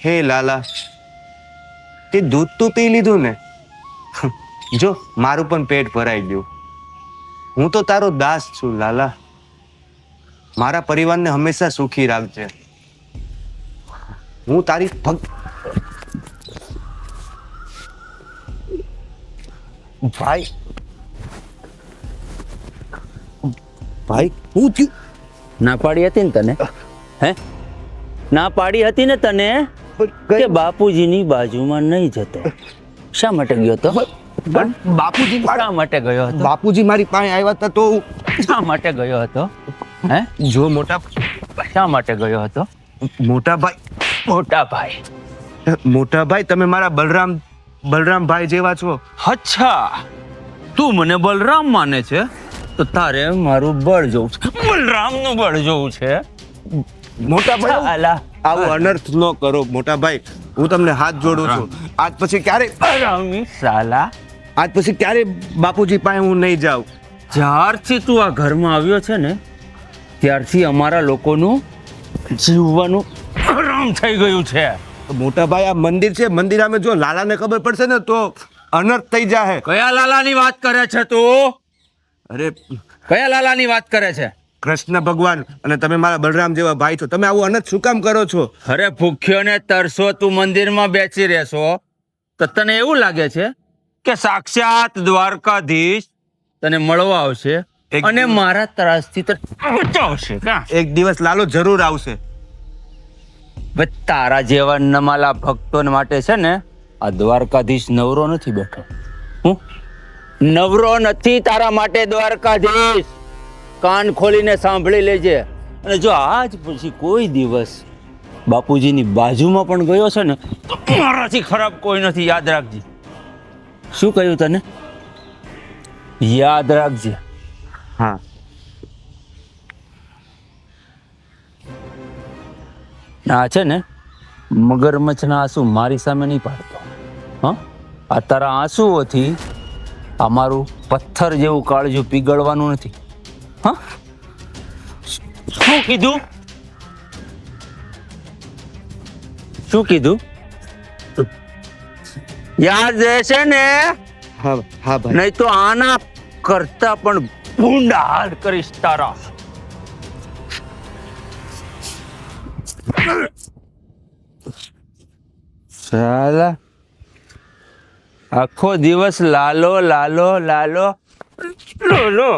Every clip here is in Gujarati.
હે લાલા, તે દૂધ તો પી લીધું ને? જો મારું પણ પેટ ભરાઈ ગયું. હું તો તારો દાસ છું લાલા. મારા પરિવારને હંમેશા સુખી રાખજે. હું તારી ભાઈ ભાઈ હું થયું? ના પાડી હતી ને તને? હે, ના પાડી હતી ને તને કે બાપુજીની બાજુમાં નહીં જતો? શા માટે ગયો હતો? બાપુજી શા માટે ગયો હતો? બાપુજી મારી પાસે આવ્યા હતા તો શા માટે ગયો હતો? હે, જો મોટા શા માટે ગયો હતો? મોટા ભાઈ મોટા ભાઈ. મોટા ભાઈ, તમે મારા બલરામ ભાઈ જેવા છો. અચ્છા, તું મને બલરામ માને છે તો તારે મારું બળ જોવું છે, બલરામનું બળ જોવું છે. મોટા ભાઈ, અલા, આવો અનર્થ ન કરો મોટા ભાઈ. હું તમને હાથ જોડું છું. આજ પછી ક્યારે બલરામી સાલા, આજ પછી ક્યારે બાપુજી પાસે હું નહીં જાઉં. જ્યારથી તું આ ઘરમાં આવ્યો છે ને ત્યારથી અમારા લોકોનું જીવવાનું આરામ થઈ ગયું છે. મોટા ભાઈ, આ મંદિર છે, મંદિર અમે જો લાલાને ખબર પડશે ને તો અનર્થ થઈ જાય. કયા લાલાની વાત કરે છે તું? અરે કયા લાલાની વાત કરે છે? કૃષ્ણ ભગવાન, અને તમે મારા બલરામ જેવા ભાઈ છો. તમે આવું અનર્થ શું કામ કરો છો? અરે ભૂખ્યો ને તરસો તું મંદિરમાં બેસી રહેશો તો તને એવું લાગે છે કે સાક્ષાત દ્વારકાધીશ તને મળવા આવશે અને મારા ત્રાસથી તને બચાવશે? કા એક દિવસ લાલો જરૂર આવશે. ભાઈ, તારા જેવા નમાલા ભક્તો માટે છે ને આ દ્વારકાધીશ નવરો નથી બેઠો. હું નવરો નથી તારા માટે દ્વારકાધીશ. કાન ખોલીને સાંભળી લેજે. અને જો આજ પછી કોઈ દિવસ બાપુજીની બાજુમાં પણ ગયો છે ને તો મારાથી ખરાબ કોઈ નથી. યાદ રાખજે. શું કહ્યું તને? યાદ રાખજે. હા, આ છે ને મગરમચ્છના આંસુ મારી સામે નહીં પાડતો. હા, આ તારા આંસુઓથી અમારું પથ્થર જેવું કાળજું પીગળવાનું નથી. હા, શું કીધું? શું કીધું? યાદ રહેશે ને? હા, હા ભાઈ. નહીં તો આના કરતા પણ ભૂંડા હાલ કરીશ તારા. સાલા, આખો દિવસ લાલો લાલો લાલો લાલો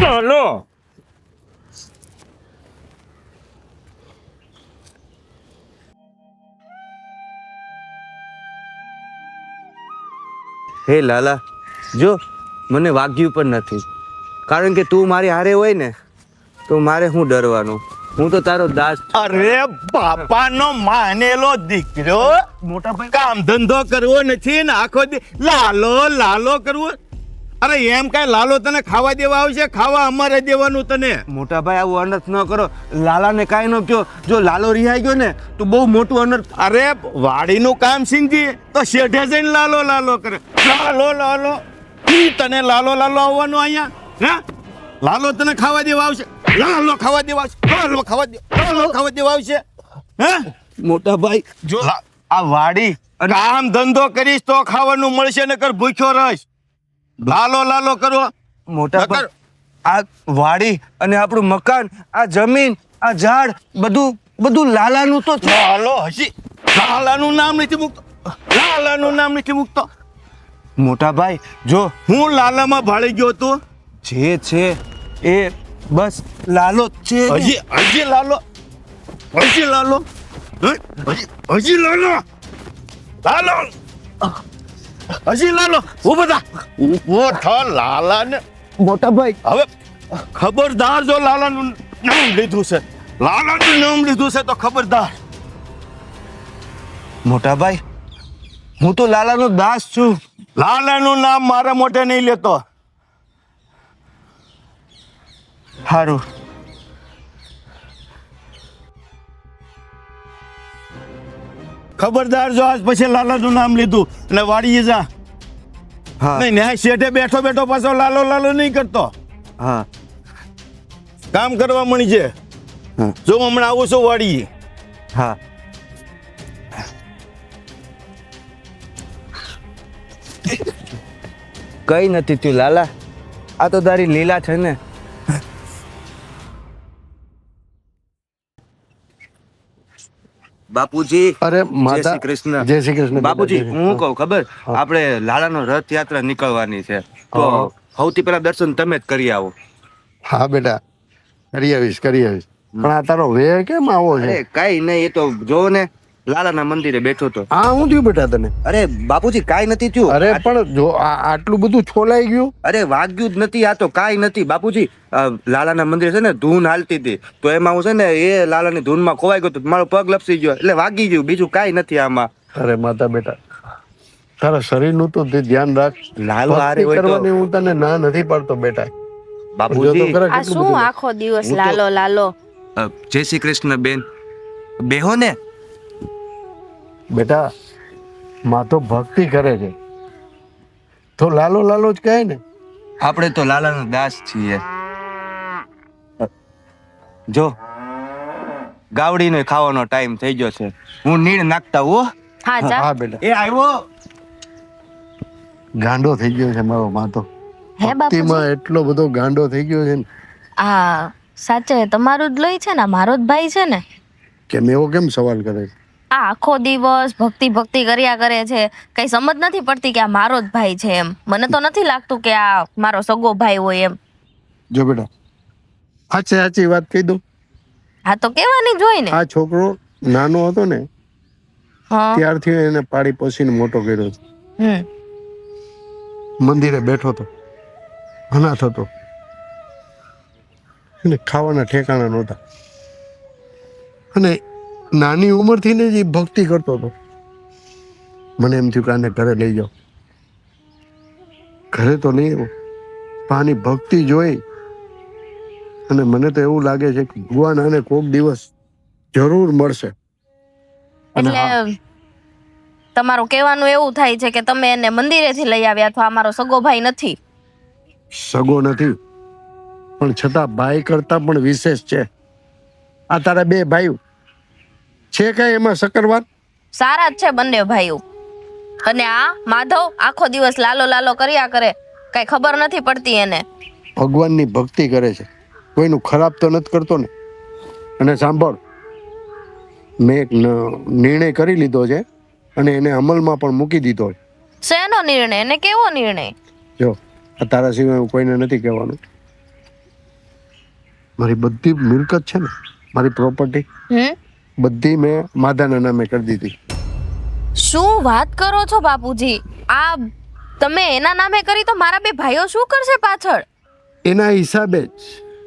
લાલો. હે લાલા, જો મને વાગ્યું પણ નથી, કારણ કે તું મારી હારે હોય ને તો મારે શું ડરવાનું? હું તો તારો દાસ. અરે બાપાનો માનેલો દીકરો, મોટા ભાઈ, કામ ધંધો કરવો નથી ને આખો લાલો લાલો કરવો. અરે એમ કઈ લાલો તને ખાવા દેવા આવશે? ખાવા અમારે દેવાનું તને. મોટા ભાઈ, આવું અનર્થ ન કરો. લાલાને કાંઈ ન કહો. જો લાલો રિહાઈ ગયો ને તો બહુ મોટું અનર્થ. અરે વાડીનું કામ સીંધી તો શેઠે જઈને લાલો લાલો કરે. લાલો લાલો તને લાલો લાલો આવવાનું અહીંયા? હે, લાલો તને ખાવા દેવા આવશે? લાલો ખાવા દેવા આવશે? લાલો ખાવા દેવા આવશે? હે મોટા ભાઈ, જો આ વાડી કામ ધંધો કરીશ તો ખાવાનું મળશે, નકર ભૂખ્યો રહીશ. લાલો લાલો કરવો. મોટા ભાઈ, આ વાડી અને આપણું મકાન, આ જમીન, આ ઝાડ, બધું લાલાનું તો છે. લાલો હજી લાલાનું નામ નથી મૂકતો. લાલાનું નામ નથી મૂકતો. મોટા ભાઈ, જો હું લાલામાં ભાળી ગયો તો જે છે એ બસ લાલો જ છે. હજી લાલો, હજી લાલો, હજી લાલો, લાલો, હજી લાલો. હું બધા ઉભો થા લાલાને. મોટા ભાઈ, હવે ખબરદાર, જો લાલાનું નામ લીધું છે, લાલાનું નામ લીધું છે તો ખબરદાર. મોટા ભાઈ, હું તો લાલાનો દાસ છું. લાલાનું નામ મારા મોઢે નહીં લેતો. સારું. ખબરદાર, જો આજ પછી લાલાનું નામ લીધું અને વાડીએ જા. હા, નહીં ન્યાય શેઠે બેઠો બેઠો પાછો લાલો લાલો નહીં કરતો. હા, કામ કરવા મળી છે. હા. જો હમણાં આવું છું વાડીએ. હા. કઈ નથી થયું લાલા, આ તો તારી લીલા છે ને. બાપુજી અરે જય માતા શ્રી કૃષ્ણ. જય શ્રી કૃષ્ણ બાપુજી બેટા, જય હું કહું ખબર, આપણે લાલાનો રથયાત્રા નીકળવાની છે, તો હા. સૌથી પહેલા દર્શન તમે જ કરી આવો. હા બેટા, કરી આવીશ. પણ આ તારો વે કેમ આવો છે? અરે કઈ નહીં, એ તો જો ને લાલાના મંદિરે બેઠો તો. હા, હું થયું બેટા તને? અરે બાપુજી કાઈ નથી થયું. અરે પણ જો આટલું બધું છોલાઈ ગયું. અરે વાગ્યું જ નથી, આ તો કાઈ નથી બાપુજી. લાલાના મંદિરે છે ને ધૂન હાલતી હતી, તો એમાં હું છે ને એ લાલાની ધૂનમાં ખોવાઈ ગયો તો મારો પગ લપસી ગયો એટલે વાગી ગયું, બીજું કાઈ નથી આમાં. અરે માતા બેટા, તારા શરીરનું તો તે ધ્યાન રાખ. લાલો હારે ભક્તિ હોય તો કરવાની હું તને ના નથી પાડતો બેટા. જો તો બાપુજી. ખરા આ કેટલું શું બધું. આખો દિવસ હું તો- લાલો લાલો? જય શ્રી કૃષ્ણ બેન, બેહો ને. બેટા, માં તો ભક્તિ કરે છે તો લાલો લાલો જ કહે ને. આપણે તો લાલાનો દાસ છીએ. જો ગાવડીનો ખાવાનો ટાઈમ થઈ ગયો છે, હું નીણ નાખતા હો. હા જા. હા બેટા, એ આવ્યો. ગાંડો થઈ ગયો છે મારો માં તો. હે બાપુજી, ભક્તિમાં એટલો બધો ગાંડો થઈ ગયો છે ને આ સાચે તમારું જ લોહી છે ને, મારો જ ભાઈ છે ને. કે મેં એવો કેમ સવાલ કરે છે? આ આખો દિવસ ભક્તિ ભક્તિ કર્યા કરે છે, કઈ સમજ નથી પડતી કે આ મારો જ ભાઈ છે એમ. મને તો નથી લાગતું કે આ મારો સગો ભાઈ હોય એમ. જો બેટા, સાચી વાત કહી દઉં. હા તો કેવાની જ હોય ને. આ છોકરો નાનો હતો ને હા. ત્યારથી એને પાડી પોસીને મોટો કર્યો છે. હમ. મંદિરે બેઠો હતો, અનાથ હતો, એને ખાવાના ઠેકાણા નહોતા, અને નાની ઉંમરથી ને જ એ ભક્તિ કરતો હતો. મને એમ થયું કે આને ઘરે લઈ જાઓ. ઘરે તો નહીં આવ્યો, પણ આની ભક્તિ જોઈ અને મને તો એવું લાગે છે કે ભગવાન આને કોક દિવસ જરૂર મળશે. અને હા, એટલે તમારું કહેવાનું એવું થાય છે કે તમે એને મંદિરેથી લઈ આવ્યા તો આ મારો સગો ભાઈ નથી. સગો નથી, પણ છતાં ભાઈ કરતા પણ વિશેષ છે. આ તારા બે ભાઈઓ છે કઈ એમાં સકરવાર? સારા જ છે બંને ભાઈઓ. અને આ માધવ આખો દિવસ લાલો લાલો કર્યા કરે, કઈ ખબર નથી પડતી એને. ભગવાનની ભક્તિ કરે છે, કોઈનું ખરાબ તો નથી કરતો ને. અને સાંભળ, મેં એક નિર્ણય કરી લીધો છે અને એને અમલમાં પણ મૂકી દીધો છે. શેનો નિર્ણય? એને કેવો નિર્ણય? જો, આ તારા સિવાય હું કોઈને નથી કહેવાનું. મારી બધી મિલકત છે ને, મારી પ્રોપર્ટી બધી મેં માધાના નામે કરી દીધી. શું વાત કરો છો બાપુજી? આ તમે એના નામે કરી તો મારા બે ભાઈઓ શું કરશે પાછળ? એના હિસાબે જ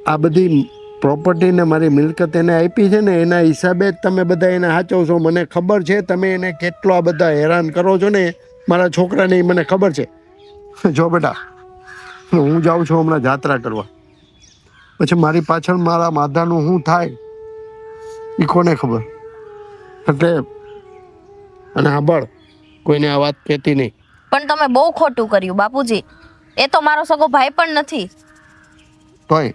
આ બધી પ્રોપર્ટી ને મારી મિલકત એને આપી છે ને, એના હિસાબે જ તમે બધા એને સાચવશો. મને ખબર છે તમે એને કેટલો આ બધા હેરાન કરો છો ને મારા છોકરાને, એ મને ખબર છે. જો બેટા, હું જાઉં છું હમણાં જાત્રા કરવા, પછી મારી પાછળ મારા માધાનું શું થાય એ કોને ખબર. એટલે અને સાંભળ, કોઈને આ વાત કહેતી નહીં. પણ તમે બહુ ખોટું કર્યું બાપુજી. એ તો મારો સગો ભાઈ પણ નથી. તોય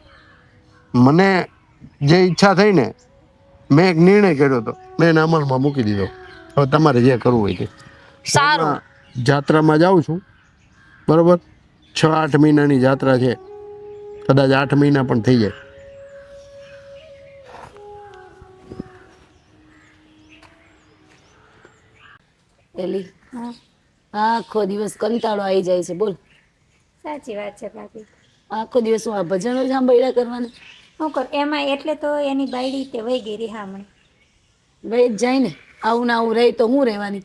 મને જે ઈચ્છા થઈ ને, મેં એક નિર્ણય કર્યો હતો, મેં એને અમલમાં મૂકી દીધો. હવે તમારે જે કરવું હોય તે. સારું. હમણાં જાત્રામાં જાઉં છું, બરોબર? 6-8 મહિનાની જાત્રા છે, કદાચ 8 મહિના પણ થઈ જાય. પેલી આખો દિવસ કંટાળો આવી જાય છે. બોલ, સાચી વાત છે ભાભી. આખો દિવસ હું આ ભજનો જ સાંભળ્યા કરવાના. શું કર એમાં એટલે તો એની બાયડી તે વહી ગઈ રિહામણી. ભાઈ જ જાય ને, આવું ને આવું રહી તો હું રહેવાની?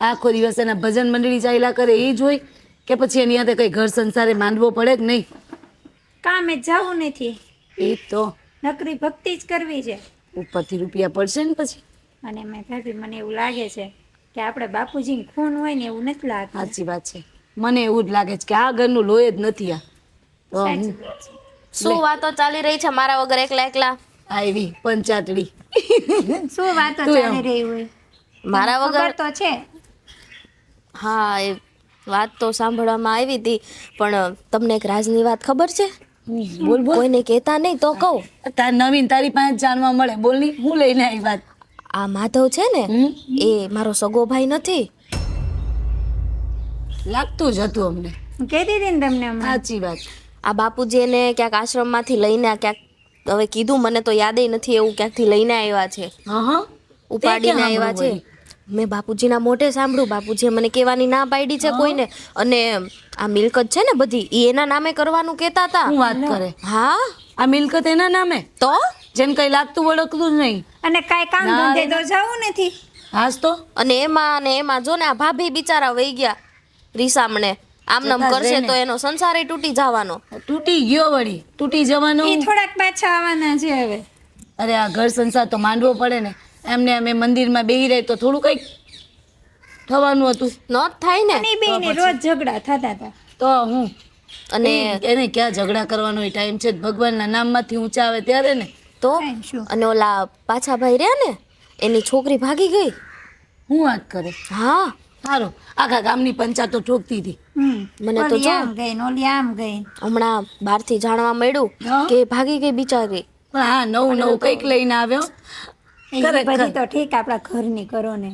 આખો દિવસ એના ભજન મંડળી ચાલ્યા કરે એ જોઈ કે પછી એની હાથે કઈ ઘર સંસારે માંડવો પડે કે નહીં? કામે જવું નથી, એ તો નકરી ભક્તિ જ કરવી છે. ઉપરથી રૂપિયા પડશે ને પછી. અને મેં ભાભી મને એવું લાગે છે કે આપણે બાપુજીની ખૂન હોય ને એવું નથી લાગતું. સાચી વાત છે, મને એવું જ લાગે છે કે આ ઘરનું લોહી જ નથી આ. તો સાચી હું વાત છે. શું વાતો ચાલી રહી છે મારા વગર એકલા એકલા? આવી પંચાટડી. શું વાતો તું ચાલી એમ. રહી હોય મારા ખબર વગર? તો છે. હા, એ વાત તો સાંભળવામાં આવી હતી, પણ તમને એક રાજની વાત ખબર છે? બોલ બોલ. કોઈને કહેતા નહીં તો કહું. તાર નવીન તારી પાસે જ જાણવા મળે. બોલ ની, હું લઈને આવી વાત. આ માધવ છે ને એ મારો સગો ભાઈ નથી. લાગતું જ હતું અમને. હું કહેતી હતી ને તમને હમણાં. સાચી વાત. આ બાપુજી એને ક્યાંક આશ્રમમાંથી લઈને ક્યાંક હવે કીધું મને તો યાદેય નથી એવું ક્યાંકથી લઈને આવ્યા છે, હા ઉપાડીને આવ્યા છે. મેં બાપુજીના મોઢે સાંભળ્યું, બાપુજીએ મને કહેવાની ના પાડી છે કોઈને. અને આ મિલકત છે ને બધી એ એના નામે કરવાનું કહેતા હતા. શું વાત કરે? હા આ મિલકત એના નામે? તો જેને કઈ લાગતું વળગતું જ નહીં. અને કાંઈ કામ ધંધે તો જવું નથી. હાસ તો અને એમાં જો ને આ ભાભી બિચારા વહી ગયા રીસામણે. આમનામ કરશે તો એનો સંસાર તૂટી જવાનો. તૂટી ગયો વળી, તૂટી જવાનું. એ થોડાક પાછા આવવાના છે હવે. અરે આ ઘર સંસાર તો માંડવો પડે ને. એમને અમે મંદિરમાં બેહી રહે તો થોડું કંઈક થવાનું હતું. નોટ થાય ને. અને એ બેયને રોજ ઝઘડા થતા હતા. તો હું અને એને ક્યાં ઝઘડા કરવાનો ટાઈમ છે? ભગવાનના નામમાંથી ઊંચા આવે ત્યારે ને. તો કાંઈ શું. અને ઓલા પાછા ભાઈ રહ્યા ને એની છોકરી ભાગી ગઈ. હું વાત કરે? હા સારું, આખા ગામની પંચાયતો ઠોકતી હતી. મને તો ઓલી જો આમ ગઈ ને ઓલી આમ ગઈ. હમણાં બહારથી જાણવા મળ્યું હા? કે ભાગી ગઈ બિચારી. પણ હા, નવું કંઈક લઈને આવ્યો. એ બધી તો ઠીક આપણા ઘરની કરો ને.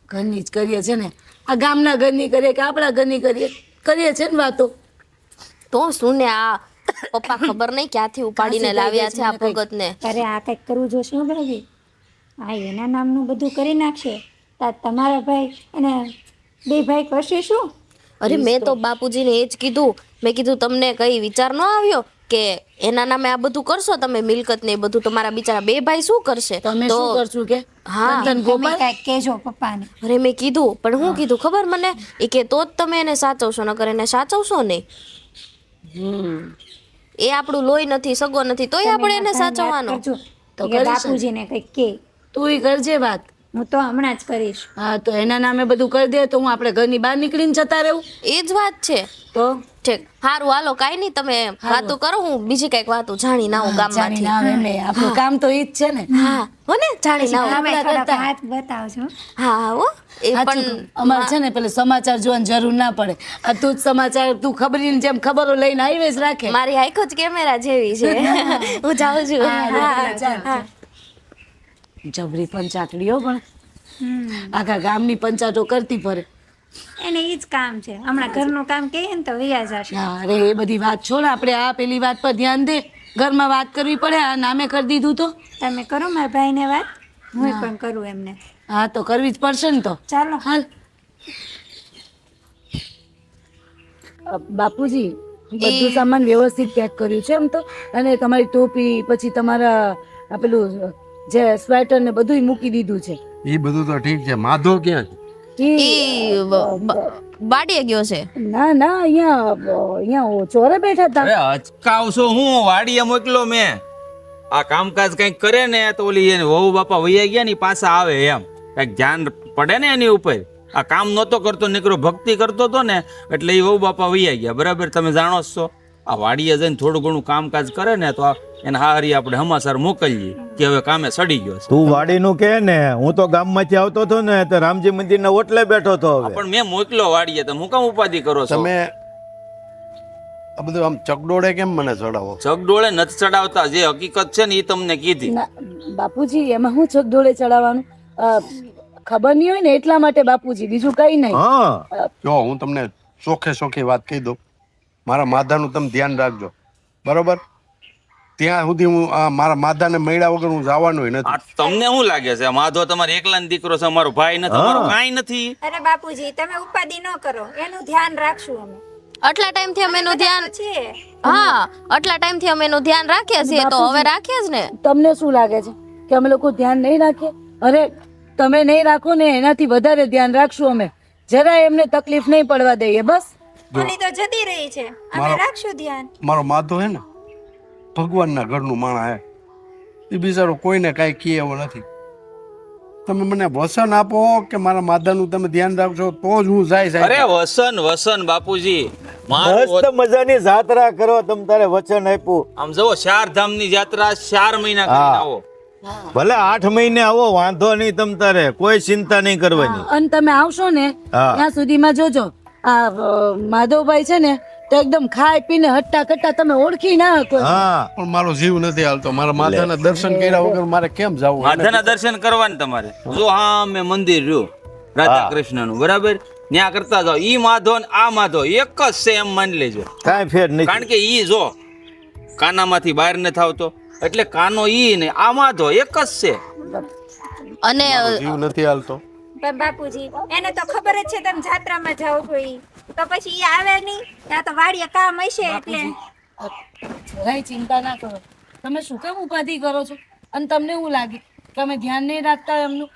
ઘરની જ કરીએ છે ને. આ ગામના ઘરની કરીએ કે આપણા ઘરની કરીએ છે ને વાતો. તો શું ને આ પપ્પા ખબર નહીં ક્યાંથી ઉપાડીને લાવ્યા છે આ ભગતને. અરે આ કંઈક કરવું જોશે હો ભાભી. આ એના નામનું બધું કરી નાખશે તાર તમારા ભાઈ અને બે ભાઈ કરશે શું? અરે મેં તો બાપુજીને એ જ કીધું. મેં કીધું તમને કઈ વિચાર ન આવ્યો કે એના નામે આ બધું કરશો તમે મિલકત ને એ બધું? તમારા બિચારા બે ભાઈ શું કરશે? તમે શું કરશું કે? હા ધન તમે ગોપાલ કાંઈક કહેજો પપ્પાને. અરે મેં કીધું પણ હું કીધું ખબર મને એ કે તો જ તમે એને સાચવશો, નકર એને સાચવશો નહીં. એ આપણું લોહી નથી, સગો નથી, તોય આપણે એને સાચવવાનો. કરજો તો કે કરીશ ને. બાપુજીને કંઈક કે. તું કરજે વાત. હું તો હમણાં જ કરીશ. હા તો એના નામે બધું કરી દે તો હું આપણે ઘરની બહાર નીકળીને જતા રહેવું. એ જ વાત છે. તો ઠીક સારું હાલો કાંઈ નહીં તમે વાતો કરો, હું બીજી કઈક વાતો જાણી ના હું જાણી ગામમાંથી. ના આવે ને આપણું કામ તો ઈ જ છે ને. હા હો ને જાણી ના તમે આપણા થોડોક કરતા. હાથ બતાવજો. હા હા હો એ સાચું પણ કહું. અમારે છે ને પેલે સમાચાર જોવાની જરૂર ના પડે. આ તું જ સમાચાર તું ખબરીની જેમ ખબરો લઈને આવી જ રાખે. મારી આંખો જ કેમેરા જેવી છે. હું જાઉં છું. હા, ચાલ, હા. જબરી પંચાયતડીઓ પણ આખા ગામની પંચાયતો કરતી ફરે. એને ઈ જ કામ છે. હમણાં ઘરનું કામ કહીએ ને તો વ્યાજ હશે. હા, અરે એ બધી વાત છોડ, આપણે આ પેલી વાત પર ધ્યાન દે. ઘરમાં વાત કરવી પડે. આ નામે કરી દીધું તો તમે કરો મારા ભાઈને વાત, હું પણ કરું એમને. હા તો કરવી જ પડશે ને. તો ચાલો. હાલ બાપુજી બધું સામાન વ્યવસ્થિત પેક કર્યું છે એમ તો. અને તમારી ટોપી પછી તમારા આ પેલું જે સ્વેટર ને બધું મૂકી દીધું છે. એ બધું તો ઠીક છે. માધો ક્યાં છે? ઈ બાડીએ ગયો છે. ના ના, અહીંયા ચોરે બેઠા હતા. અરે અચકાવશો હું વાડીએ મોકલો મેં. આ કામકાજ કંઈક કરે ને તો ઓલી એને વહુ બાપા વૈયા ગયા ને ઈ પાછા આવે એમ કંઈક ધ્યાન પડે ને એની ઉપર. આ કામ નહોતો કરતો, નીકળો ભક્તિ કરતો હતો ને એટલે એ વહુ બાપા વૈયા ગયા. બરાબર તમે જાણો જ છો. આ વાડીએ જઈને થોડું ઘણું કામકાજ કરે ને તો એને હારી આપણે હમાસર મોકલીએ કે હવે કામે સડી ગયો છે. તું વાડીનું કે ને, હું તો ગામમાંથી આવતો હતો ને તો રામજી મંદિરના ઓટલે બેઠો હતો. હવે પણ મેં મોકલ્યો વાડીએ તો હું કામ ઉપાધિ કરો છો? તમે આ બધું આમ ચકડોળે કેમ મને ચડાવો? ચગડોળે નથી ચડાવતા. જે હકીકત છે ને એ તમને કીધી. ના, બાપુજી એમાં હું ચકડોળે ચડાવવાનું? ખબર નહીં હોય ને એટલા માટે બાપુજી, બીજું કઈ નહીં. હા, જો હું તમને ચોખ્ખી વાત કહી દઉં. મારા માધાનું તમે ધ્યાન રાખજો, બરોબર? ત્યાં સુધી હું મારા માધાને મળ્યા વગર હું જવાનું નથી. આ તમને શું લાગે છે માધો તમારો એકલાનો દીકરો છે, અમારો ભાઈ નથી, અમારો કાંઈ નથી? અરે બાપુજી તમે ઉપાધિ ન કરો, એનું ધ્યાન રાખશું અમે. આટલા ટાઈમથી અમે એનું ધ્યાન છીએ. હા આટલા ટાઈમથી અમે એનું ધ્યાન રાખીએ છીએ તો હવે રાખીએ જ ને. તમને શું લાગે છે કે અમે લોકો ધ્યાન નહીં રાખીએ? અરે તમે નહીં રાખો ને એનાથી વધારે ધ્યાન રાખશું અમે. જરા એમને તકલીફ નહીં પડવા દઈએ બસ. ઓલી તો જતી રહી છે, અમે રાખશું ધ્યાન. મારો માધો હે ને ભગવાનના ઘરનું માણા હે. એ બિચારો કોઈને કાંઈ કહે એવો નથી. તમે મને વસન આપો કે મારા માધાનું તમે ધ્યાન રાખશો તો જ હું જાય. અરે વસન બાપુજી મસ્ત મજાની જાત્રા કરો. તમ તારે વચન આપ્યું. આમ જુઓ 4 ધામની યાત્રા 4 મહિના કરીને આવો. ભલે 8 મહિને આવો, વાંધો નહીં. તમ તારે કોઈ ચિંતા નહીં કરવાની. અને તમે આવશો ને હા. ત્યાં સુધીમાં જોજો આ માધવભાઈ છે ને તો એકદમ ખાઈ પીને હટ્ટા કટ્ટા તમે ઓળખી ના શકો. હા પણ મારો જીવ નથી હાલતો. મારા માતાના દર્શન કર્યા વગર મારે કેમ જવું? માતાના દર્શન કરવાને તમારે જો હા મેં મંદિર રહ્યું રાધા કૃષ્ણનું બરાબર ત્યાં કરતા જાઓ ઈ માધો ને આ માધો એક જ છે એમ માની લેજો કાંઈ ફેર નહીં. કારણ કે ઈ જો કાનામાંથી બહાર ન થાવતો એટલે કાનો ઈ ને આ માધો એક જ છે. અને જીવ નથી હાલતો. પણ બાપુજી એને તો ખબર જ છે તમે જાત્રામાં જાઓ છો ઈ તો પછી ઈ આવે નહીં ત્યાં તો વાડીએ કામ હશે એટલે જરાય ચિંતા ના કરો. તમે શું કેમ ઉપાધિ કરો છો? અને તમને એવું લાગે કે અમે ધ્યાન નહીં રાખતા એમનું?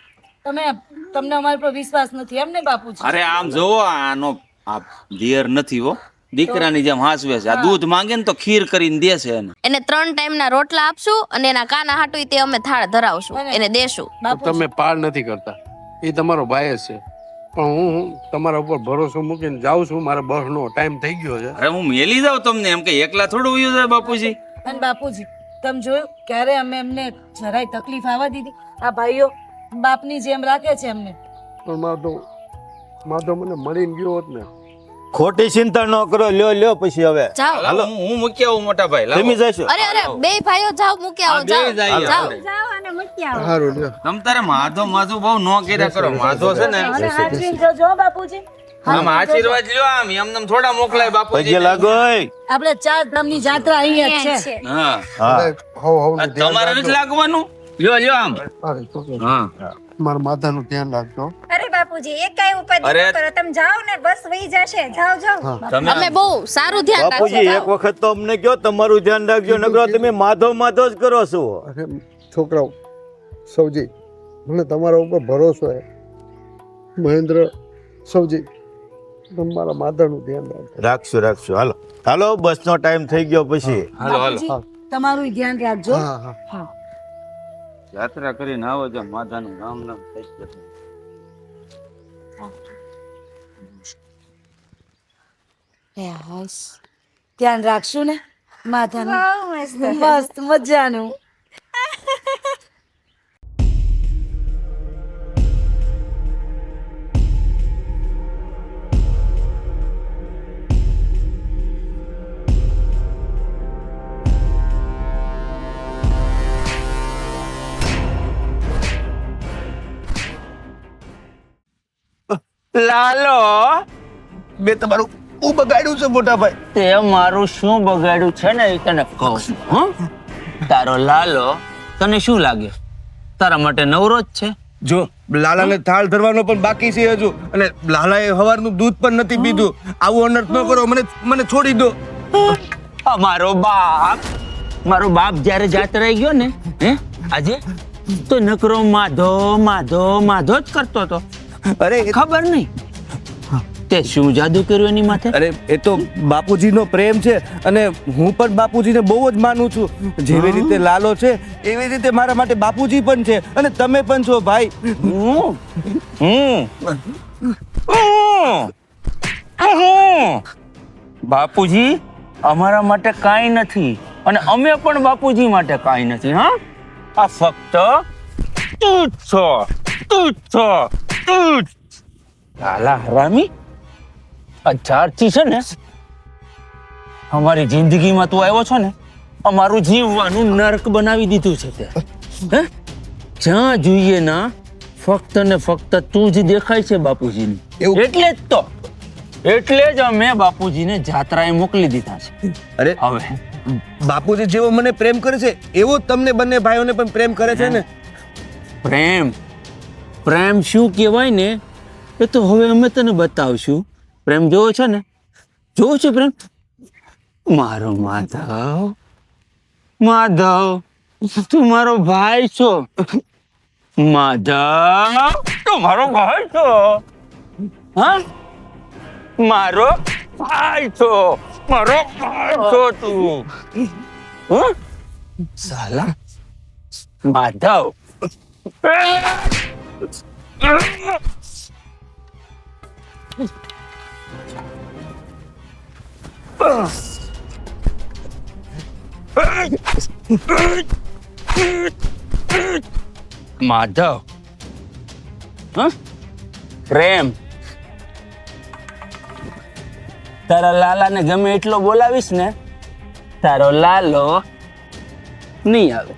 તમને અમારા પર વિશ્વાસ નથી એમ ને બાપુજી? અરે આમ જોવો આનો આ દિયર નથી હો દીકરાની જેમ હાસવે છે. આ દૂધ માંગે ને તો ખીર કરીને દે છે એને. એને 3 ટાઈમના રોટલા આપશું અને એના કાના હાટુય તે અમે થાળ ધરાવશું એને દેશું. તમે પાળ નથી કરતા. એ તમારો ભાઈ જ છે. પણ હું તમારા ઉપર ભરોસો મૂકીને જાઉં છું. મારા બસનો ટાઈમ થઈ ગયો છે. અરે હું મેલી જાઉં તમને એમ કે એકલા થોડું ઉયું જાય બાપુજી. અને બાપુજી તમે જોયું ક્યારે અમે એમને જરાય તકલીફ આવવા દીધી? આ ભાઈઓ બાપની જેમ રાખે છે એમને. પણ માધો મને મળીને ગયો હોત ને. ખોટી ચિંતા ન કરો. લ્યો પછી હવે જાઓ. હાલો હું મૂકી આવું મોટા ભાઈ લાવો. તમે જશો. અરે બે ભાઈઓ જાઓ મૂકી આવો હા, બેય જાઓ જઈએ જાઓ. આપણે. જાઓ અને મૂકી આવો. સારું લ્યો. તમ તારે માધો માધુ બહુ નો કર્યા કરો. માધો છે ને અને હાચવીને જજો હો બાપુજી. આમ આશીર્વાદ લ્યો આમ એમને થોડા મોકલાય પગે બાપુજી. લાગો ઓય. આપણે 4 ધામની જાત્રા અહીંયા જ છે. હા હા આ તમારે નથી લાગવાનું. લ્યો આમ. હા મારા માતાનું ધ્યાન રાખજો. અરે બાપુજી એક કઈ ઉપાધિ અરે. ન કરો તમે જાઓ ને બસ વહી જશે જાઓ જાઓ તમે અમે બહુ સારું ધ્યાન બાપુજી રાખશું એક જાઓ. વખત તો અમને કયો તમારું ધ્યાન રાખજો. નકરો તમે માધો માધો જ કરો છો. અરે છોકરાઓ, સૌજી, મને તમારા ઉપર ભરોસો છે. મહેન્દ્ર, સૌજી, તમે મારા માતાનું ધ્યાન રાખજો. રાખશું હાલો હાલો બસનો ટાઈમ થઈ ગયો પછી. હાલો બાપુજી, તમારું ધ્યાન રાખજો. હા હા. હા. યાત્રા કરીને આવો જો માધાનું નામ નામ થઈ જશે. ધ્યાન રાખશું ને માથાનું? બહુ મસ્ત મસ્ત મજાનું. લાલો બે તમારું બગાડ્યું છે મોટા ભાઈ. તે મારું શું બગાડ્યું છે ને એ તને કહું છું. હં? તારો લાલો તને શું લાગે તારા માટે નવરો જ છે? જો લાલાને થાળ ધરવાનો પણ બાકી છે હજુ, અને લાલાએ સવારનું દૂધ પણ નથી પીધું. આવું અનર્થ ન કરો. મને છોડી દો. આ મારો બાપ જ્યારે જાત્રાએ ગયો ને આજે તો નકરો માધો માધો માધો જ કરતો હતો. અરે ખબર નહીં તે શું જાદુ કર્યું એની માથે. અરે એ તો બાપુજીનો પ્રેમ છે, અને હું પણ બાપુજીને બહુ જ માનું છું. જેવી રીતે લાલો છે એવી રીતે મારા માટે બાપુજી પણ છે, અને તમે પણ છો ભાઈ. બાપુજી અમારા માટે કાંઈ નથી, અને અમે પણ બાપુજી માટે કાંઈ નથી. હા, આ ફક્ત તું જ છો, તું જ છો, તું જ. લાલા હરામી, અત્યારથી છે ને અમારી જિંદગીમાં તું આવ્યો છો ને, અમારું જીવવાનું નર્ક બનાવી દીધું છે તે. હે? જ્યાં જોઈએ ના ફક્ત ને ફક્ત તું જ દેખાય છે બાપુજીને. એટલે જ અમે બાપુજીને જાત્રાએ મોકલી દીધા છે. અરે હવે બાપુજી જેવો મને પ્રેમ કરે છે એવો તમને બંને ભાઈઓને પણ પ્રેમ કરે છે ને. પ્રેમ શું કહેવાય ને એ તો હવે અમે તને બતાવશું. પ્રેમ જોવો છે ને, જોવો છે પ્રેમ? મારો માધવ તું મારો ભાઈ છો. માધવ તું મારો ભાઈ છો. હા, મારો ભાઈ છો, મારો ભાઈ છો તું. હા, સાલા માધવ. માધવ, પ્રેમ તારા લાલાને ગમે એટલો બોલાવીશ ને તારો લાલો નહીં આવે.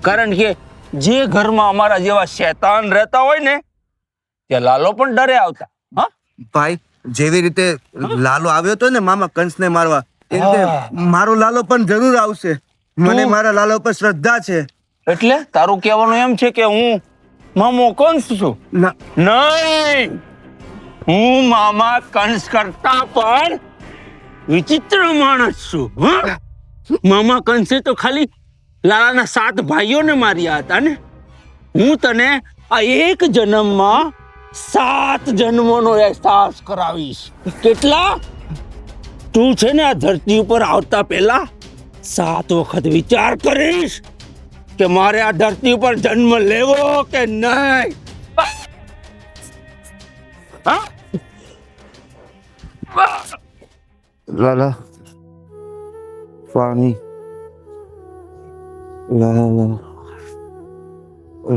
કારણ કે જે ઘરમાં અમારા જેવા શૈતાન રહેતા હોય ને ત્યાં લાલો પણ ડરે આવતા. હા ભાઈ જેવી રીતે લાલો આવ્યો હતો ને મામા કંસને મારવા એ રીતે મારો લાલો પણ જરૂર આવશે. મને મારા લાલો પર શ્રદ્ધા છે. એટલે તારું કહેવાનું એમ છે કે હું મામો કંસ છું? ના, નહીં, હું મામા કંસ કરતા પણ વિચિત્ર માણસ છું. હા? મામા કંસે તો ખાલી લાલાના 7 ભાઈઓને માર્યા હતા ને. હું તને આ એક જન્મમાં 7 જન્મોનો અહેસાસ કરાવીશ. કેટલા? તું છે ને આ ધરતી ઉપર આવતા પહેલા 7 વખત વિચાર કરીશ કે મારે આ ધરતી ઉપર જન્મ લેવો કે નહીં. હા? લાલા પાણી લાલા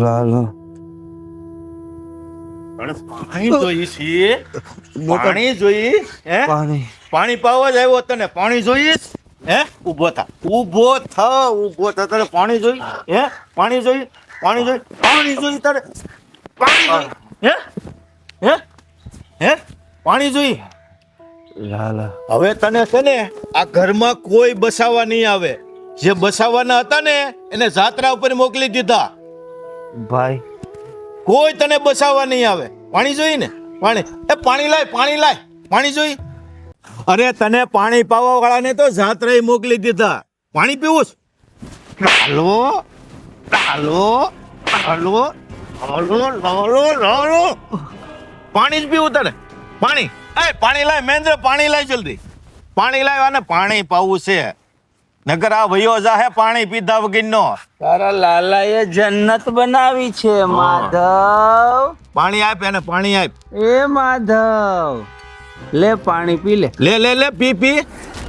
લાલા પાણી જોઈએ છીએ? પાણી જોઈએ? હે? પાણી પાણી પાવા જ આવ્યો તને? પાણી જોઈશ? હે? ઊભો થા, ઊભો થા, ઊભો થા. તારે પાણી જોઈ? હે? પાણી જોઈ? પાણી જોઈ? પાણી જોઈ તારે? પાણી જોઈ? હે? હે? હે? પાણી જોઈ? લાલા હવે તને છે ને આ ઘરમાં કોઈ બસાવવા નહીં આવે. જે બસાવવાના હતા ને એને જાત્રા ઉપર મોકલી દીધા. ભાઈ કોઈ તને બસાવવા નહીં આવે. પાણી જોઈ ને? પાણી એ પાણી લાય, પાણી લાય. પાણી જોઈ? અરે તને પાણી પાવા વાળાને તો જાત્રાએ મોકલી દીધા. પાણી પીવું છે? હાલો હાલો હાલો હાલો હાલો હાલો પાણી જ પીવું તને? પાણી એ પાણી લાય મહેન્દ્ર, પાણી લાય જલ્દી. પાણી લાય અને પાણી પાવું છે. નગર આ વયો જાહે પાણી પીધા વગરનો. તારા લાલાએ જન્નત બનાવી છે માધવ. પાણી આપ એને, પાણી આપ. એ માધવ લે પાણી પી લે. લે લે લે પી પી.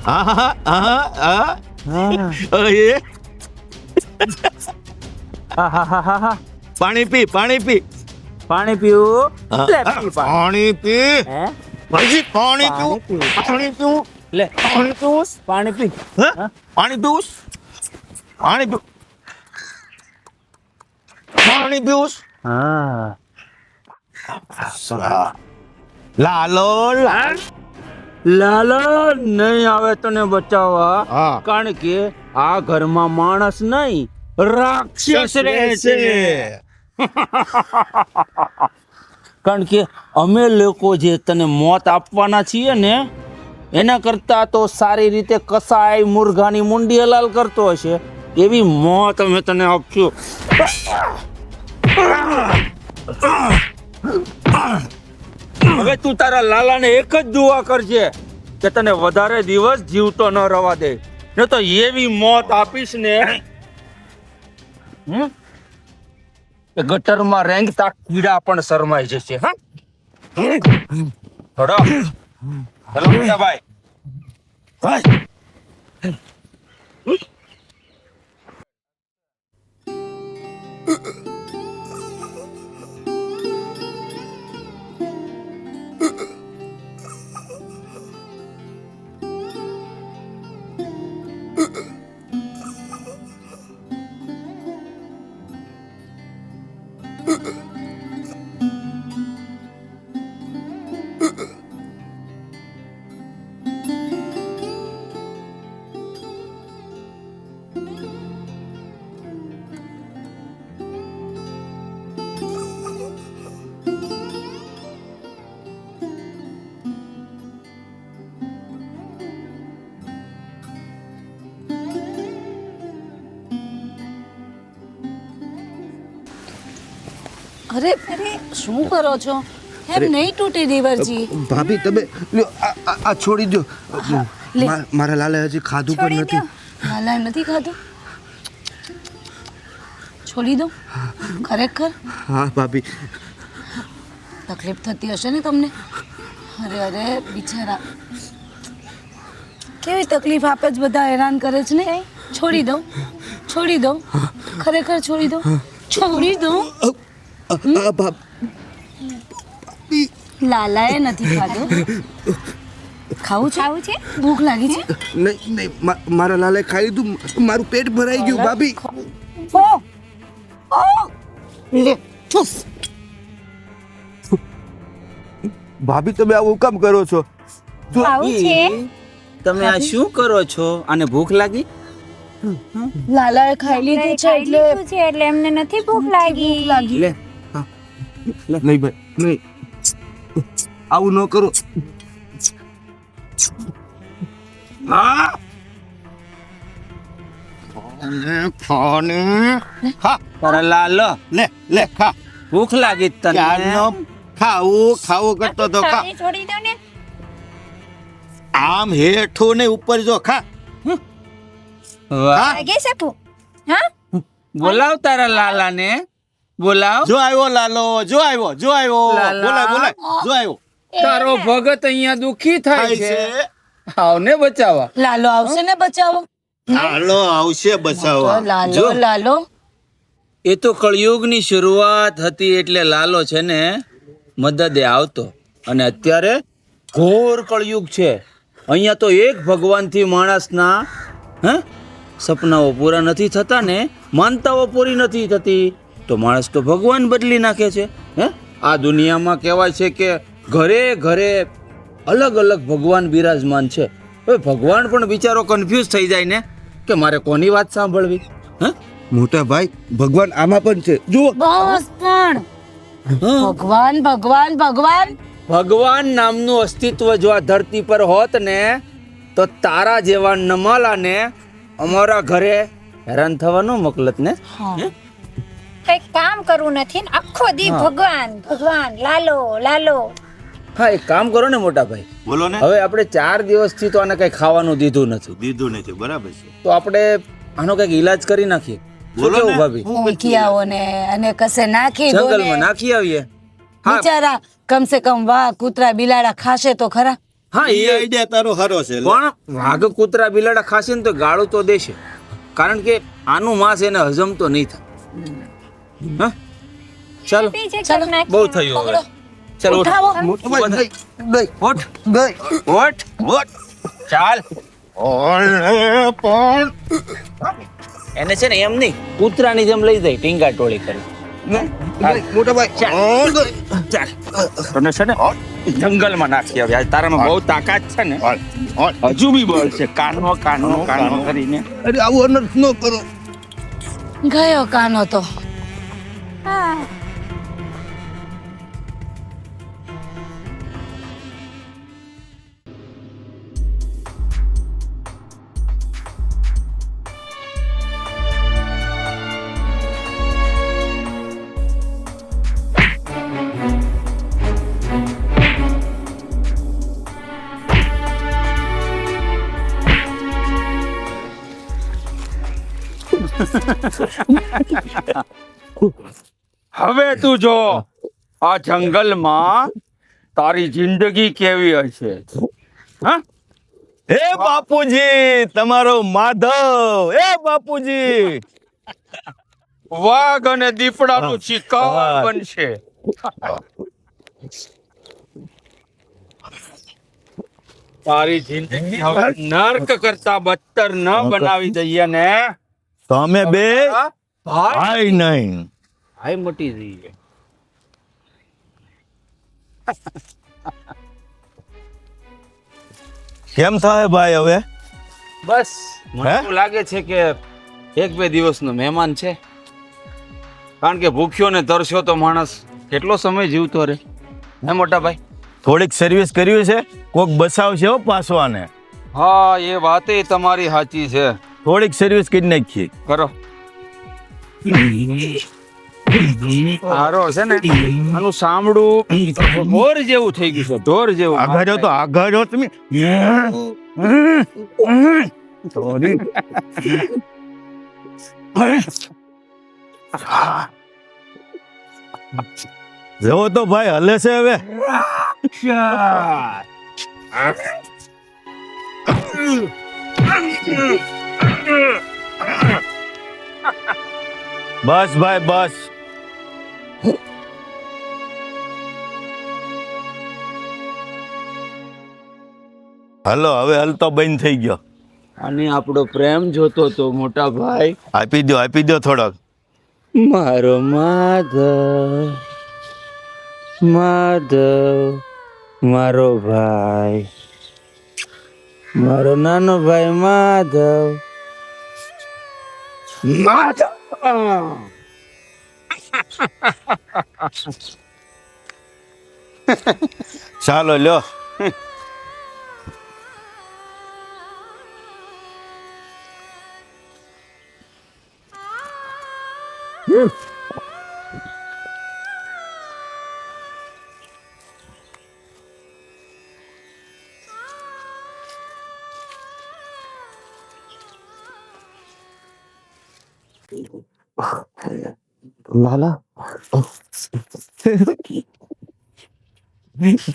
હા હા હા હા એ હા. પાણી પી, પાણી પી. પાણી પીવું. લે પી પાણી. પાણી પી. હે? પછી પાણી પાણી પીવું. પીવું. પાણી પીવું. લે પાણી પીવું. પાણી પી. હે? પાણી પીવું. પાણી પીવું. પાણી પીવું. હા. લાલો લાલ. લાલો નહીં આવે તને બચાવવા. હા. કારણ કે આ ઘરમાં માણસ નહીં રાક્ષસ રહે છે. કારણ કે અમે લોકો જે તને મોત આપવાના છીએ ને એના કરતા તો સારી રીતે કસાય મુર્ગાની મુંડી હલાલ કરતો હશે એવી મોત અમે તને આપશું. હવે તું તારા લાલાને એક જ દુઆ કરજે કે તને વધારે દિવસ જીવતો ન રહેવા દે, ન તો એવી મોત આપીશ ને કે ગટરમાં રેંગતા કીડા પણ શરમાઈ જશે. હા થોડો ચલો બેટા ભાઈ. અરે શું કરો છો? એમ નહીં તૂટી દીવરજી. ભાભી તમે લ્યો, આ છોડી દો. લે. મારા લાલે હજી ખાધું પણ નથી. લાલા નથી ખાધું? છોડી દો. ખરેખર હા ભાભી. તકલીફ થતી હશે ને તમને? અરે અરે બિચારા, કેવી તકલીફ આપે જ, બધા હેરાન કરે છે ને. છોડી દો, છોડી દો. ખરેખર છોડી દો, છોડી દો. લાલાએ નથી ખાધું. ખાવું છે ખાવું છે ભૂખ લાગી છે નહીં નહીં મારા લાલે ખાઈ લીધું, મારું પેટ ભરાઈ ગયું ભાભી. ઓ ઓ લે ઠૂસ ભાભી તમે આવું કામ કરો છો? ખાવું છે તમે આ શું કરો છો? આને ભૂખ લાગી? લાલાએ ખાઈ લીધું છે એટલે લીધું છે એટલે એમને નથી ભૂખ લાગી લે નહીં ભાઈ નહીં, આવું ન કરો. હા ફોન ખા તારા લાલો લે લે ખા ભૂખ લાગી તને? ક્યારનો ખાવું કરતો તો ખા. ખાવાની છોડી દો ને આમ હેઠું ને ઉપર જો ખા. વાહ. હા લાગે શકું હા બોલાવ તારા લાલાને, બોલાવ. જો આવ્યો લાલો, જો આવ્યો લાલા. બોલાય બોલાય જો આવ્યો તારો ભગત અહીંયા દુખી થાય થાય છે, છે. આવને બચાવવા. લાલો આવશે ને બચાવો હાલો આવશે બસાવવા. લાલો લાલો એ તો કળિયુગની શરૂઆત હતી એટલે લાલો છે ને મદદે આવતો, અને અત્યારે ઘોર કળિયુગ છે. અહીંયા તો એક ભગવાનથી માણસના સપનાઓ પૂરા નથી થતા ને માનતાઓ પૂરી નથી થતી, તો માણસ તો ભગવાન બદલી નાખે છે. આ દુનિયામાં કહેવાય છે કે ઘરે ઘરે અલગ અલગ ભગવાન બિરાજમાન છે. હવે ભગવાન પણ બિચારો કન્ફ્યુઝ થઈ જાય ને કે મારે કોની વાત સાંભળવી. મોટા ભાઈ ભગવાન આમાં પણ છે, જુઓ. બસ પણ ભગવાન ભગવાન ભગવાન ભગવાન નામનું અસ્તિત્વ જો આ ધરતી પર હોત ને તો તારા જેવા નમાલાને અમારા ઘરે હેરાન થવાનો મોકલત ને. કઈ કામ કરવું નથી ને આખો દી ભગવાન ભગવાન લાલો લાલો હા, એક કામ કરો ને મોટા ભાઈ, બોલો ને. હવે આપણે 4 દિવસથી તો આને કઈ ખાવાનું દીધું નથી, દીધું નથી બરાબર છે. તો આપણે આનો કઈક ઈલાજ કરી નાખીએ. શું બોલો કેવું ને. ભાભી? મૂકી આવો ને અને કસે નાખી દો જંગલમાં ને નાખી આવીએ. હા બિચારા કમ સે કમ વાઘ કૂતરા બિલાડા ખાશે તો ખરા. હા, એ એ આઈડિયા તારો સારો છે લે. પણ વાઘ કૂતરા બિલાડા ખાશે ને તો ગાળું તો દેશે, કારણ કે આનું માંસ એને હજમ તો નહીં થાય. હા ચાલો, બીજે ચાલો. કઈક નાખી બહુ થયું હવે. ચાલો ઉઠ. ઉઠાવો ઉઠ. ઉઠ. ઉઠ. ચાલ. ઓલે પણ એને છે ને એમ નહીં, કૂતરાની જેમ લઈ જાય ટીંગા ટોળી કરી. મોટા ભાઈ ચાલ તને છે ને જંગલમાં નાખી આવે. તારામાં બહુ તાકાત છે ને, હજુ બી બળ છે. કાનો કરીને અરે આવું અનર્થ ન કરો. ગયો કાનો તો હા હવે તું જો આ જંગલમાં તારી જિંદગી કેવી હશે. હા, હે બાપુજી તમારો માધવ, હે બાપુજી વાઘ અને દીપડાનું શિકાર બનશે. તારી જિંદગી હવે નર્ક કરતા બદતર ન બનાવી દઈએ ને. તમે બે ભાઈ ભાઈ નહીં. ભાઈ મટી જઈએ. કેમ થાય ભાઈ હવે? બસ મને હે? એવું લાગે છે કે 1-2 દિવસનો મહેમાન છે, કારણ કે ભૂખ્યો ને તરસ્યો તો માણસ કેટલો સમય જીવતો રહે. હે મોટા ભાઈ? થોડીક સર્વિસ કર્યું છે, કોક બસાવશે હો પાસવાને. હા, એ વાતે તમારી સાચી છે. થોડીક સર્વિસ કરી નાખીએ. કરો. હારો છે ને આનું સાંભળું ઢોર જેવું થઈ ગયું છે, ઢોર જેવું. આગળ તો આગળ તમે Sorry. જવો તો ભાઈ હલે છે હવે. બસ ભાઈ બસ. હલો હવે હલતો બંધ થઈ ગયો. અને આપણો પ્રેમ જોતો તો મોટા ભાઈ. આપી દો થોડોક. મારો માધવ, માધવ, મારો ભાઈ, મારો નાનો ભાઈ માધવ, માધવ. ચાલો લ્યો. લાલા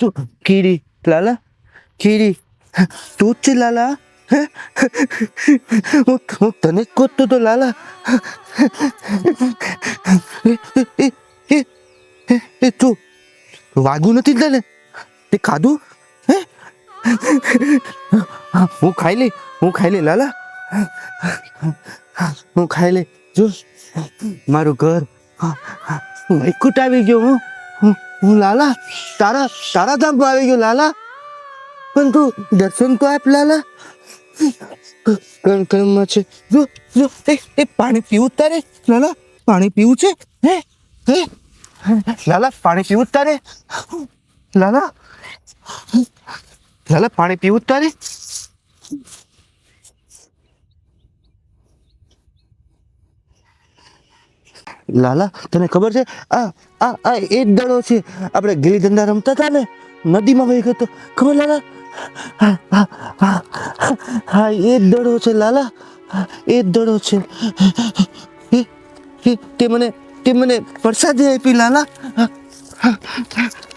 જો કીડી લાલા કીડી તું જ છે લાલા હે? હું તને જ ગોતતો તો લાલા એ એ એ એ તું વાગ્યું નથી તને તે ખાધું હે હું ખાઈ લે લાલા હું ખાઈ લે જો મારું ઘર વૈકુંઠ આવી ગયો હું લાલા તારા ધામમાં આવી ગયો લાલા પણ તું દર્શન તો આપ લાલા કણકણમાં છે જો જો એ પાણી પીવું તારે લાલા પાણી પીવું છે હે હે લાલા પાણી પીવું તારે લાલા લાલા પાણી પીવું તારે લાલા તને ખબર છે આ આ આ એ જ દડો છે આપણે ગીલી દંડા રમતા હતા ને નદીમાં વહી ગયો તો ખબર લાલા હા એ જ દડો છે લાલા એ જ દડો છે તે મને પ્રસાદી આપી લાલા હા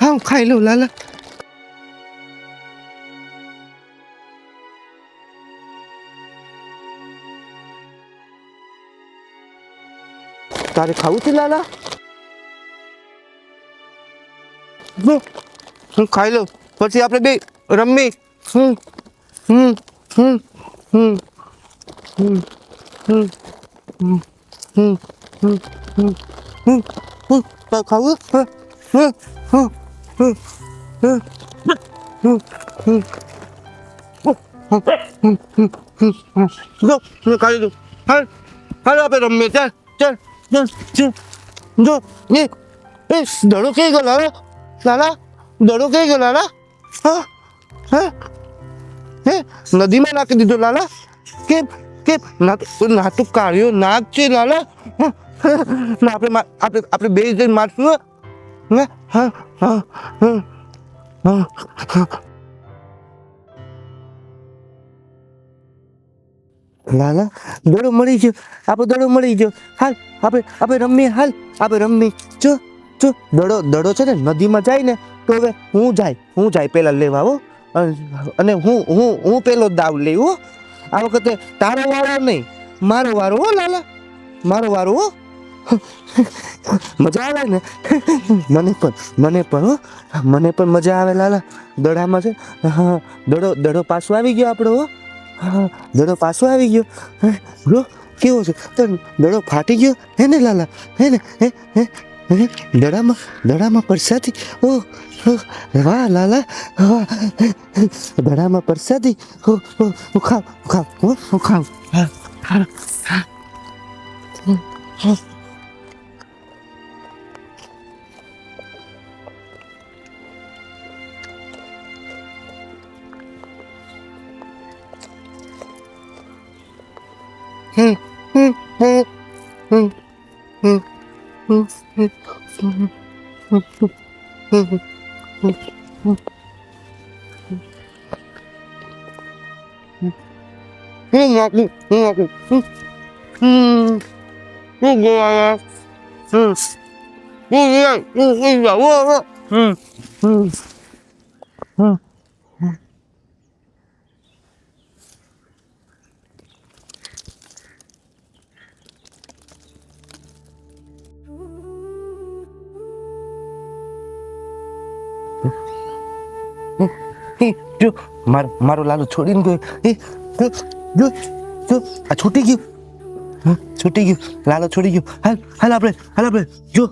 હું ખાઈ લઉં લાલા તારે ખાવું છે લાલા હું ખાઈ લઉં પછી આપણે બે રમી હમ હમ હમ હમ હમ હમ હમ હમ હમ હમ તારે ખાવું હમ હમ હમ હમ જો હું ખાઈ લઉં હાલ આપણે રમીએ ચાલ ચાલ જો એ દડો કઈ ગયો લાલા લાલા દડો કઈ ગયો લાલા હા હા હે નદીમાં નાખી દીધો લાલા કેમ કેમ ના તો કાળિયો નાગ છે લાલા ના આપણે બે જણ મારશું હા હા હા હા હા લાલા દડો મળી ગયો આપણો દડો મળી ગયો હાલ આપણે રમીએ હાલ આપણે રમી જો દડો છે ને નદીમાં જાય ને તો હવે હું જાય પેલા લેવા હો અને હું પેલો દાવ લઈ હો આ વખતે તારો વારો નહીં મારો વારો હો લાલા મારો વારો હો મજા આવે ને મને પણ હો મને પણ મજા આવે લાલા દડામાં છે હા દડો પાછો આવી ગયો આપણો હો હા દડો પાછો આવી ગયો લો કેવો છે દડો ફાટી ગયો હે ને લાલા હે ને હે દડામાં પરસાદી ઓ વાહ લાલા વાહ દડામાં પરસાદી ખાવ જો મારો લાલો છોડીને ગયો. જો આ છૂટી ગયું. છૂટી ગયું, લાલો છોડી ગયો. હાલ આપણે જો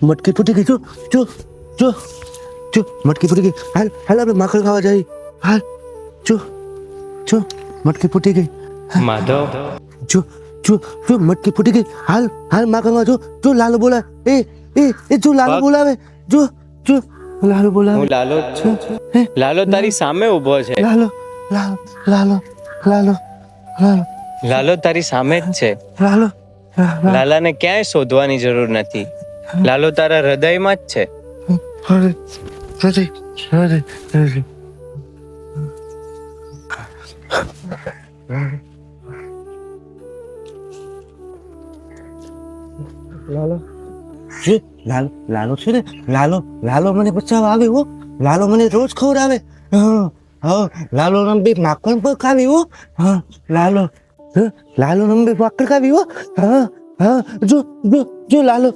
મટકી ફૂટી ગઈ. જો મટકી ફૂટી ગઈ. હાલ આપણે માખણ ખાવા જઈએ. હાલ જો મટકી ફૂટી ગઈ. માધવ જો મટકી ફૂટી ગઈ. હાલ માખણ ખાવા. જો લાલો બોલાવે. એ જો લાલો બોલાવે. જો લાલો બોલાવે. હું લાલો જ છું. લાલો તારી સામે ઊભો છે. લાલો તારી સામે જ છે. લાલાને ક્યાંય શોધવાની જરૂર નથી. લાલો તારા હૃદયમાં જ છે. લાલો છે ને, લાલો મને બચાવવા આવે હો. લાલો મને રોજ ખવડાવે. લાલો નંબે માખણ પણ ખાવી હો. લાલો નંબે માખણ ખાવી હો. જો લાલો.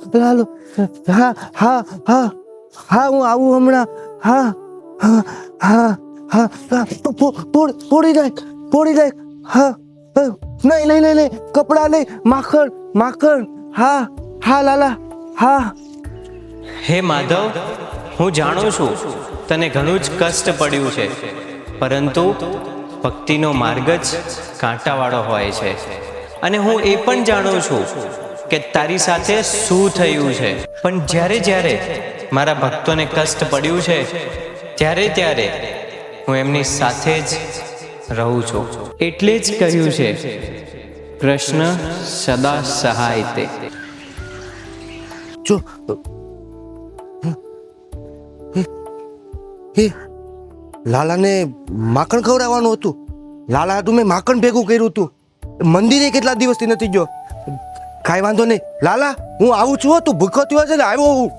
હા હું આવું હમણાં. પોડી જાય. હા નહીં કપડા નહીં, માખણ. હા લાલા. હા હે માધવ, હું જાણું છું તને ઘણું જ કષ્ટ પડ્યું છે, પરંતુ ભક્તિનો માર્ગ જ કાંટાવાળો હોય છે. અને હું એ પણ જાણું છું કે તારી સાથે શું થયું છે. પણ જ્યારે મારા ભક્તોને કષ્ટ પડ્યું છે, ત્યારે હું એમની સાથે જ રહું છું. એટલે જ કહ્યું છે, કૃષ્ણ સદા સહાય તે. જો લાલાને માખણ ખવડાવવાનું હતું. લાલા હાટું મેં માખણ ભેગું કર્યું હતું. મંદિરે કેટલા દિવસથી નથી ગયો. કાંઈ વાંધો નહીં લાલા, હું આવું છું. તું ભૂખો થયો છે ને, આવ્યો હું.